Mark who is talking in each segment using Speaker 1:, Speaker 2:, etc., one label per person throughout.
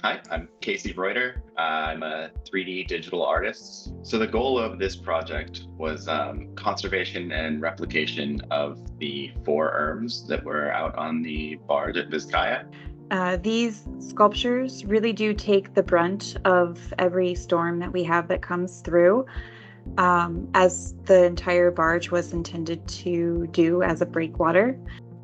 Speaker 1: Hi, I'm Casey Reuter. I'm a 3D digital artist. So the goal of this project was conservation and replication of the four herms that were out on the barge at Vizcaya.
Speaker 2: These sculptures really do take the brunt of every storm that we have that comes through, as the entire barge was intended to do as a breakwater.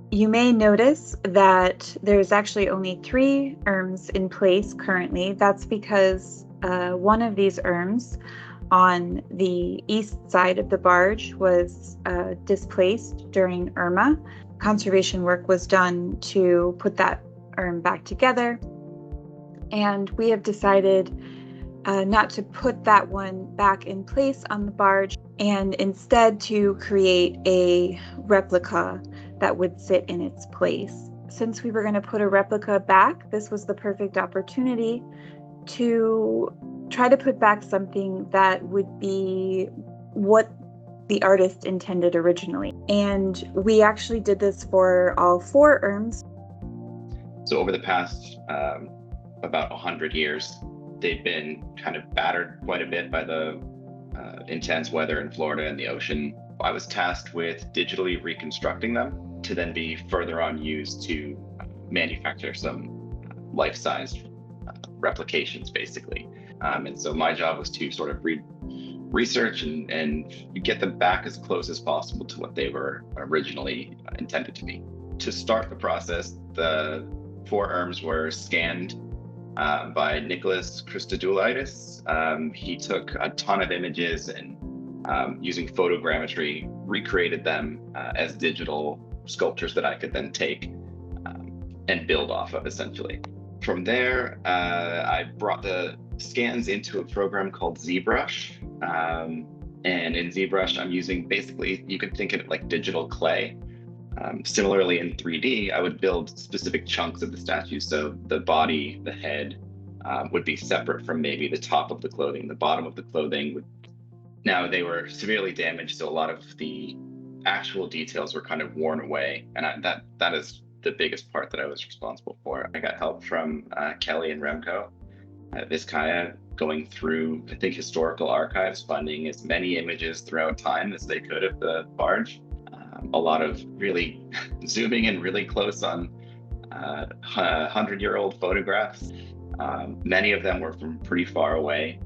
Speaker 2: You may notice that there's actually only three urns in place currently. That's because one of these urns on the east side of the barge was displaced during Irma. Conservation work was done to put that urn back together, and we have decided not to put that one back in place on the barge and instead to create a replica that would sit in its place. Since we were going to put a replica back, this was the perfect opportunity to try to put back something that would be what the artist intended originally. And we actually did this for all four urns.
Speaker 1: So over the past about 100 years, they've been kind of battered quite a bit by the intense weather in Florida and the ocean. I was tasked with digitally reconstructing them to then be further on used to manufacture some life-sized replications, basically. And so my job was to sort of research and get them back as close as possible to what they were originally intended to be. To start the process, the four herms were scanned by Nicholas Christodoulidis. He took a ton of images and using photogrammetry, recreated them as digital sculptures that I could then take and build off of, essentially. From there, I brought the scans into a program called ZBrush. And in ZBrush, I'm using basically, you can think of it like digital clay. Similarly, in 3D, I would build specific chunks of the statue. So the body, the head would be separate from maybe the top of the clothing. The bottom of the clothing would, now they were severely damaged. So a lot of the actual details were kind of worn away. And that is the biggest part that I was responsible for. I got help from Kelly and Remco at Vizcaya, going through, I think, historical archives, finding as many images throughout time as they could of the barge. A lot of really zooming in really close on 100-year-old photographs. Many of them were from pretty far away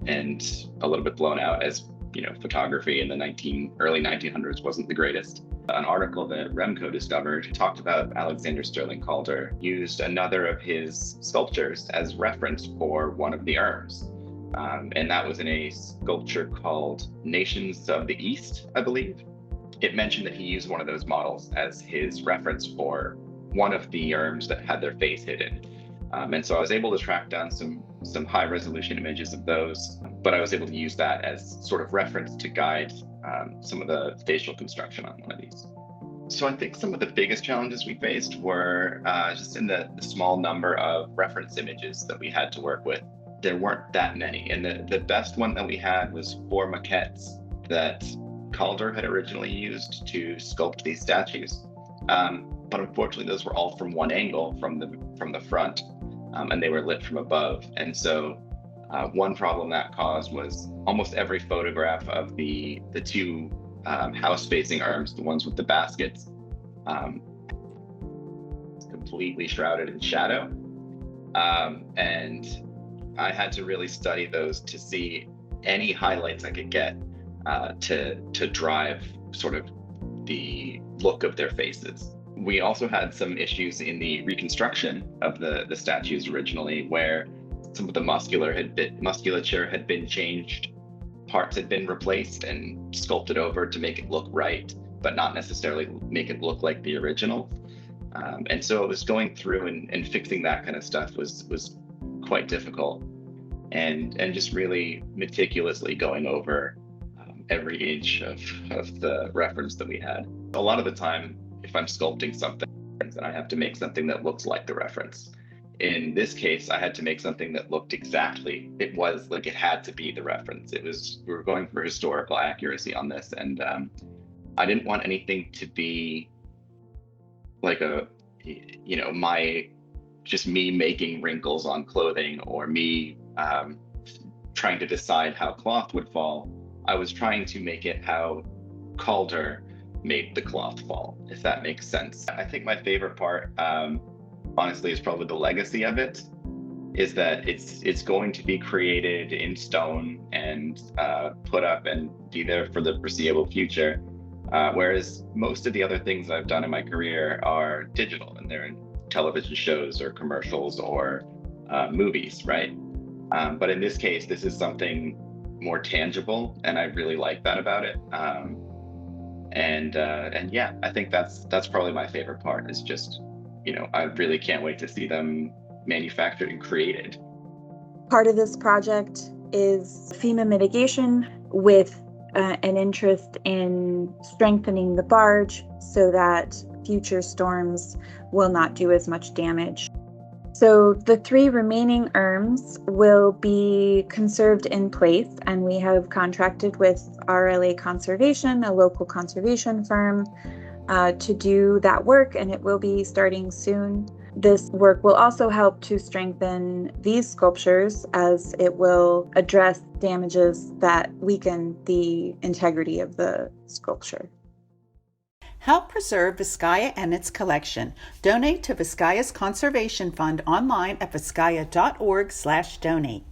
Speaker 1: and a little bit blown out, as you know, photography in the early 1900s wasn't the greatest. An article that Remco discovered talked about Alexander Sterling Calder used another of his sculptures as reference for one of the urns. And that was in a sculpture called Nations of the East, I believe. It mentioned that he used one of those models as his reference for one of the urns that had their face hidden. And so I was able to track down some high resolution images of those, but I was able to use that as sort of reference to guide some of the facial construction on one of these. So I think some of the biggest challenges we faced were just in the small number of reference images that we had to work with. There weren't that many. And the best one that we had was 4 maquettes that Calder had originally used to sculpt these statues. But unfortunately, those were all from one angle, from the front, and they were lit from above. And so one problem that caused was almost every photograph of the two house-facing urns, the ones with the baskets, completely shrouded in shadow. And I had to really study those to see any highlights I could get to drive sort of the look of their faces. We also had some issues in the reconstruction of the statues originally, where some of the musculature had been changed, parts had been replaced and sculpted over to make it look right, but not necessarily make it look like the original. And so it was going through and fixing that kind of stuff was quite difficult, and just really meticulously going over every inch of the reference that we had. A lot of the time, if I'm sculpting something, then I have to make something that looks like the reference. In this case, I had to make something that looked exactly, it was like it had to be the reference. We were going for historical accuracy on this, and I didn't want anything to be like my just me making wrinkles on clothing or me trying to decide how cloth would fall. I was trying to make it how Calder made the cloth fall, if that makes sense. I think my favorite part, honestly, is probably the legacy of it, is that it's going to be created in stone and put up and be there for the foreseeable future. Whereas most of the other things I've done in my career are digital, and they're in television shows or commercials or movies, right? But in this case, this is something more tangible, and I really like that about it. And yeah, I think that's probably my favorite part. Is just, I really can't wait to see them manufactured and created.
Speaker 2: Part of this project is FEMA mitigation with an interest in strengthening the barge so that future storms will not do as much damage. So the 3 remaining herms will be conserved in place, and we have contracted with RLA Conservation, a local conservation firm, to do that work, and it will be starting soon. This work will also help to strengthen these sculptures as it will address damages that weaken the integrity of the sculpture.
Speaker 3: Help preserve Vizcaya and its collection. Donate to Vizcaya's Conservation Fund online at vizcaya.org/donate.